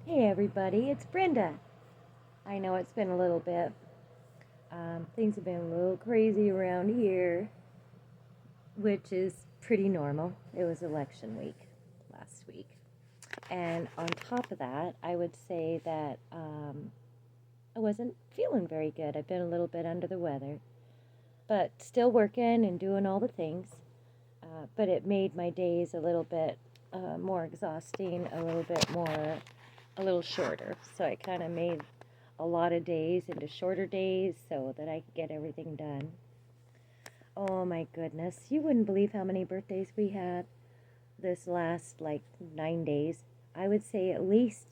Hey everybody, it's Brenda. I know it's been a little bit. Things have been a little crazy around here, which is pretty normal. It was election week last week. And on top of that, I would say that I wasn't feeling very good. I've been a little bit under the weather, but still working and doing all the things. But it made my days a little bit more exhausting, a little shorter. So I kind of made a lot of days into shorter days so that I could get everything done. Oh my goodness, you wouldn't believe how many birthdays we had this last like 9 days. I would say at least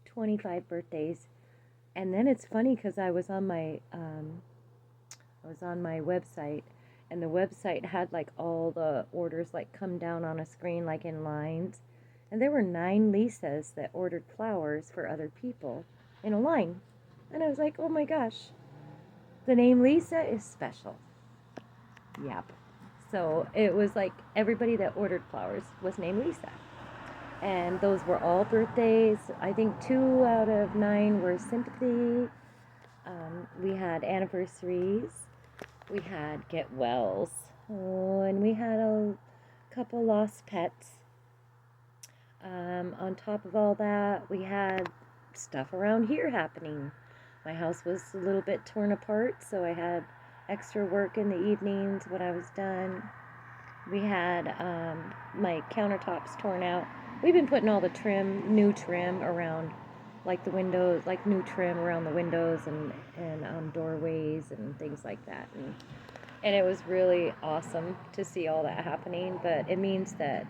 25 birthdays. And then it's funny because I was on my website, and the website had like all the orders like come down on a screen like in lines, and there were 9 Lisas that ordered flowers for other people in a line, and I was like, oh my gosh, the name Lisa is special. Yep. So it was like everybody that ordered flowers was named Lisa. And those were all birthdays. I think 2 out of 9 were sympathy. We had anniversaries. We had get wells. Oh, and we had a couple lost pets. On top of all that, we had stuff around here happening. My house was a little bit torn apart, so I had extra work in the evenings when I was done. We had my countertops torn out. We've been putting all the new trim around, like the windows, like new trim around the windows and doorways and things like that. And it was really awesome to see all that happening. But it means that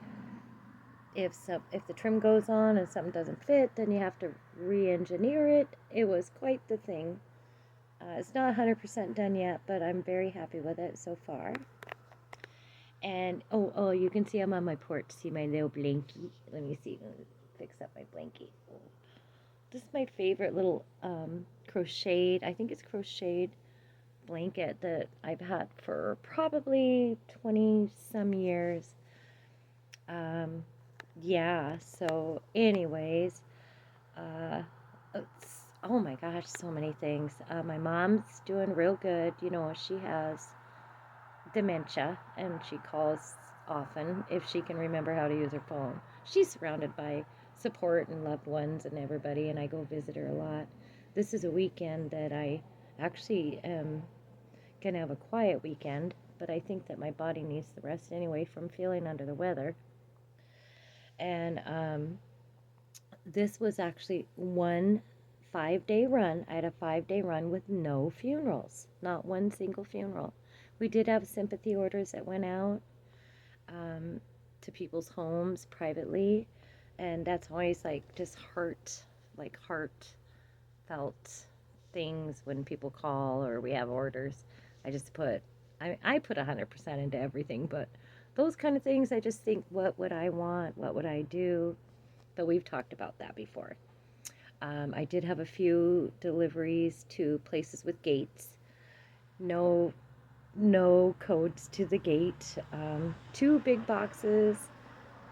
if the trim goes on and something doesn't fit, then you have to re-engineer it. It was quite the thing. It's not 100% done yet, but I'm very happy with it so far. And oh, you can see I'm on my porch. See my little blankie. Let me see. Let me fix up my blankie. Oh. This is my favorite little crocheted. I think it's crocheted blanket that I've had for probably 20 some years. Um, yeah. So, anyways, uh, oh my gosh, so many things. My mom's doing real good. You know, she has dementia, and she calls often if she can remember how to use her phone. She's surrounded by support and loved ones and everybody, and I go visit her a lot. This is a weekend that I actually am going to have a quiet weekend, but I think that my body needs the rest anyway from feeling under the weather. And this was actually 1 5 day run. I had a 5 day run with no funerals, not one single funeral. We did have sympathy orders that went out um, to people's homes privately, and that's always like just heartfelt things when people call or we have orders. I just put I put 100% into everything, but those kind of things I just think, what would I want? What would I do? But we've talked about that before. I did have a few deliveries to places with gates. No, no codes to the gate. 2 big boxes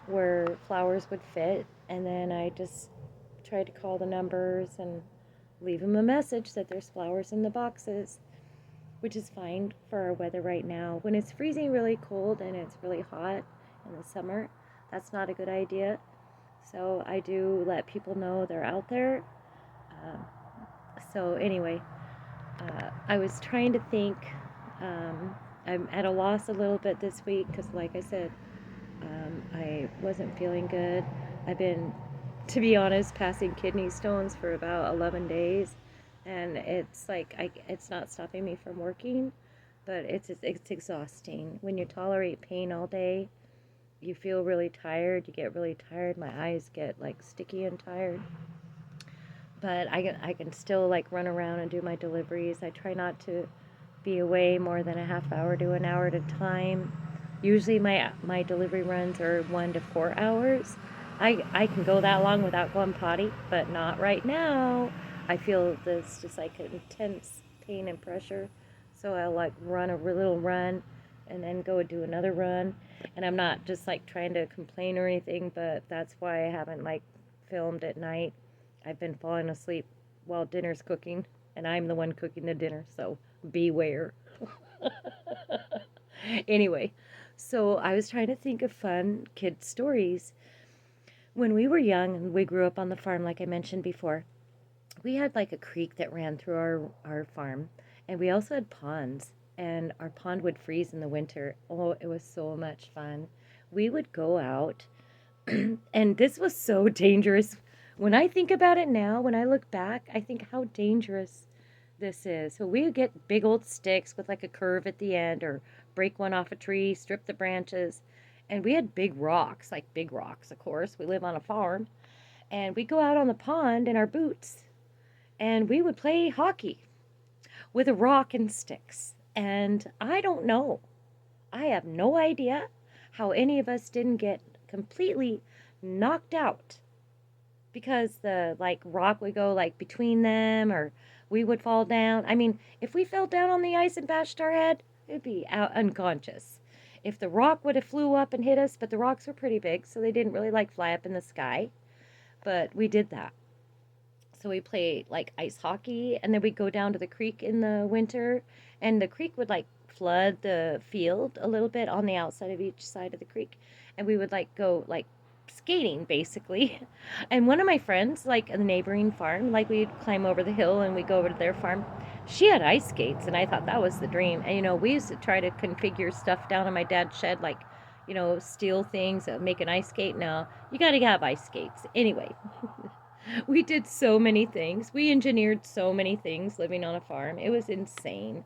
where flowers would fit, and then I just tried to call the numbers and leave them a message that there's flowers in the boxes, which is fine for our weather right now. When it's freezing really cold and it's really hot in the summer, that's not a good idea. So I do let people know they're out there. Um, so anyway, I was trying to think. Um, I'm at a loss a little bit this week because, like I said, I wasn't feeling good. I've been, to be honest, passing kidney stones for about 11 days, and it's not stopping me from working, but it's exhausting. When you tolerate pain all day, you feel really tired. You get really tired. My eyes get like sticky and tired. But I can still like run around and do my deliveries. I try not to be away more than a half hour to an hour at a time. Usually my delivery runs are 1 to 4 hours. I can go that long without going potty, but not right now. I feel this just like intense pain and pressure. So I'll like run a little run and then go do another run. And I'm not just like trying to complain or anything, but that's why I haven't like filmed at night. I've been falling asleep while dinner's cooking, and I'm the one cooking the dinner, so beware. Anyway, so I was trying to think of fun kid stories. When we were young and we grew up on the farm, like I mentioned before, we had like a creek that ran through our farm, and we also had ponds, and our pond would freeze in the winter. Oh, it was so much fun. We would go out, and this was so dangerous. When I think about it now, when I look back, I think how dangerous this is. So we would get big old sticks with like a curve at the end, or break one off a tree, strip the branches, and we had big rocks, like big rocks, of course. We live on a farm, and we go out on the pond in our boots, and we would play hockey with a rock and sticks. And I don't know. I have no idea how any of us didn't get completely knocked out because the like rock would go like between them, or we would fall down. I mean, if we fell down on the ice and bashed our head, it'd be out unconscious. If the rock would have flew up and hit us, but the rocks were pretty big, so they didn't really like fly up in the sky. But we did that. So we played like ice hockey, and then we'd go down to the creek in the winter, and the creek would like flood the field a little bit on the outside of each side of the creek, and we would like go like skating basically. And one of my friends, like a neighboring farm, like we'd climb over the hill and we'd go over to their farm. She had ice skates, and I thought that was the dream. And we used to try to configure stuff down in my dad's shed, like steel things, make an ice skate. No, you got to have ice skates anyway. We did so many things. We engineered so many things living on a farm. It was insane.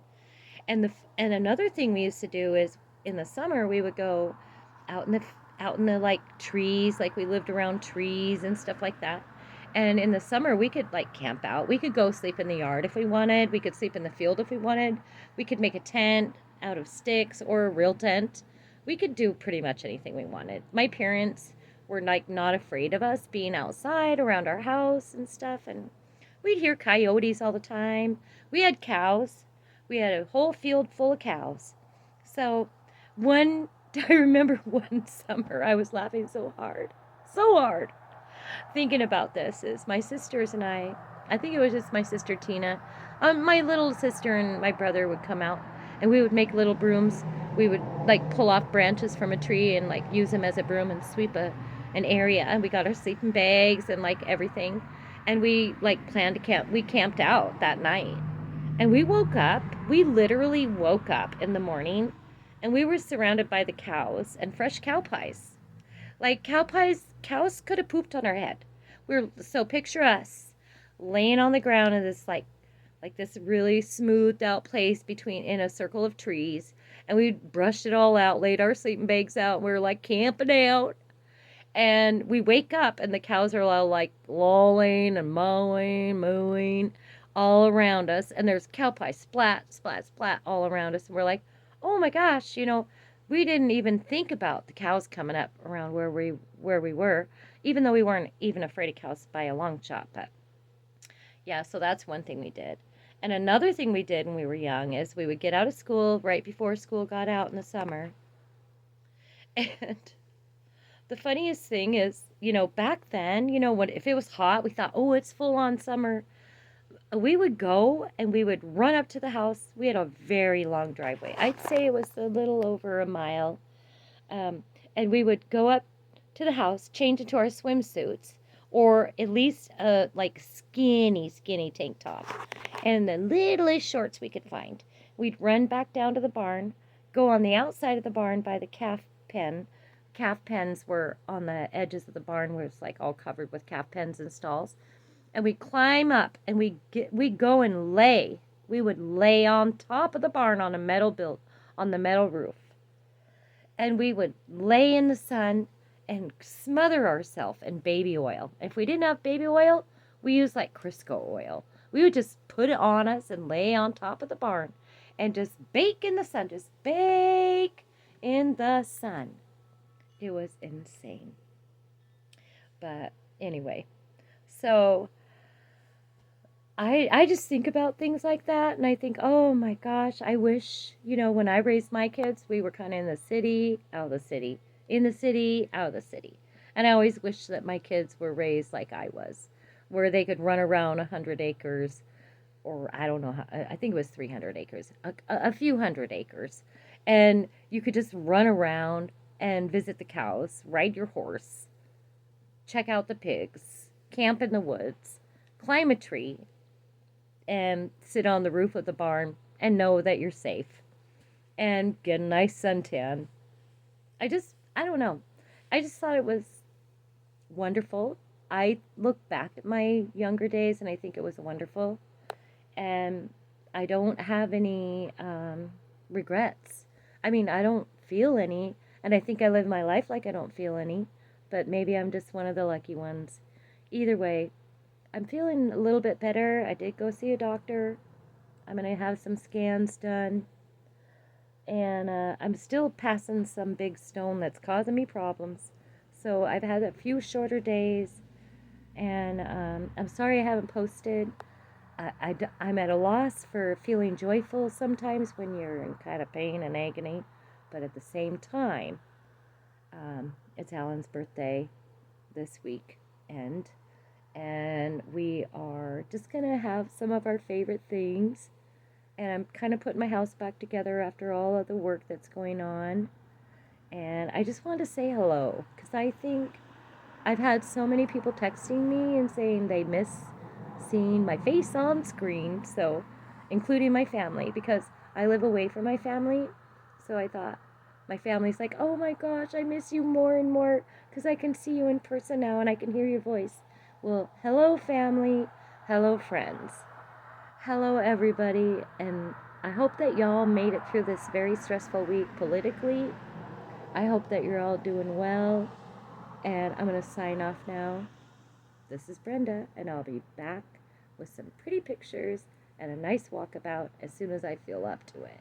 And another thing we used to do is in the summer we would go out in the like trees, like we lived around trees and stuff like that. And in the summer we could like camp out. We could go sleep in the yard if we wanted. We could sleep in the field if we wanted. We could make a tent out of sticks or a real tent. We could do pretty much anything we wanted. My parents were like not afraid of us being outside around our house and stuff, and we'd hear coyotes all the time. We had cows. We had a whole field full of cows. So one I remember one summer I was laughing so hard, thinking about this is my sisters and I think it was just my sister Tina, my little sister and my brother would come out, and we would make little brooms. We would like pull off branches from a tree and like use them as a broom and sweep an area, and we got our sleeping bags and like everything, and we like planned to camp. We camped out that night, and we literally woke up in the morning, and we were surrounded by the cows and fresh cow pies. Like cow pies, cows could have pooped on our head. So picture us laying on the ground in this like this really smoothed out place between in a circle of trees, and we brushed it all out, laid our sleeping bags out, and we were like camping out. And we wake up and the cows are all like lolling and mooing all around us, and there's cow pie splat, splat, splat all around us, and we're like, oh my gosh, we didn't even think about the cows coming up around where we were, even though we weren't even afraid of cows by a long shot. But yeah, so that's one thing we did. And another thing we did when we were young is we would get out of school right before school got out in the summer. And the funniest thing is, back then, when if it was hot, we thought, oh, it's full on summer. We would go and we would run up to the house. We had a very long driveway. I'd say it was a little over a mile. Um, and we would go up to the house, change into our swimsuits, or at least a like skinny tank top, and the littlest shorts we could find. We'd run back down to the barn, go on the outside of the barn by the calf pen. Calf pens were on the edges of the barn, where it's like all covered with calf pens and stalls. And we climb up and we go and lay. We would lay on top of the barn on on the metal roof. And we would lay in the sun and smother ourselves in baby oil. If we didn't have baby oil, we used like Crisco oil. We would just put it on us and lay on top of the barn and just bake in the sun. Just bake in the sun. It was insane. But anyway, so I just think about things like that, and I think, oh my gosh, I wish, when I raised my kids, we were kind of in the city, out of the city, in the city, out of the city. And I always wish that my kids were raised like I was, where they could run around 100 acres, or I don't know how, I think it was 300 acres, a few hundred acres. And you could just run around and visit the cows, ride your horse, check out the pigs, camp in the woods, climb a tree, and sit on the roof of the barn and know that you're safe and get a nice suntan. I don't know. I just thought it was wonderful. I look back at my younger days and I think it was wonderful. And I don't have any regrets. I mean, I don't feel any, and I think I live my life like I don't feel any, but maybe I'm just one of the lucky ones. Either way, I'm feeling a little bit better. I did go see a doctor. I'm going to have some scans done. And I'm still passing some big stone that's causing me problems. So I've had a few shorter days, and I'm sorry I haven't posted. I'm at a loss for feeling joyful sometimes when you're in kind of pain and agony, but at the same time, it's Alan's birthday this week, and we are just gonna have some of our favorite things, and I'm kind of putting my house back together after all of the work that's going on, and I just want to say hello because I think I've had so many people texting me and saying they miss seeing my face on screen, so including my family because I live away from my family. So I thought my family's like, "Oh my gosh, I miss you more and more because I can see you in person now and I can hear your voice." Well, hello family, hello friends. Hello everybody, and I hope that y'all made it through this very stressful week politically. I hope that you're all doing well, and I'm going to sign off now. This is Brenda, and I'll be back with some pretty pictures and a nice walkabout as soon as I feel up to it.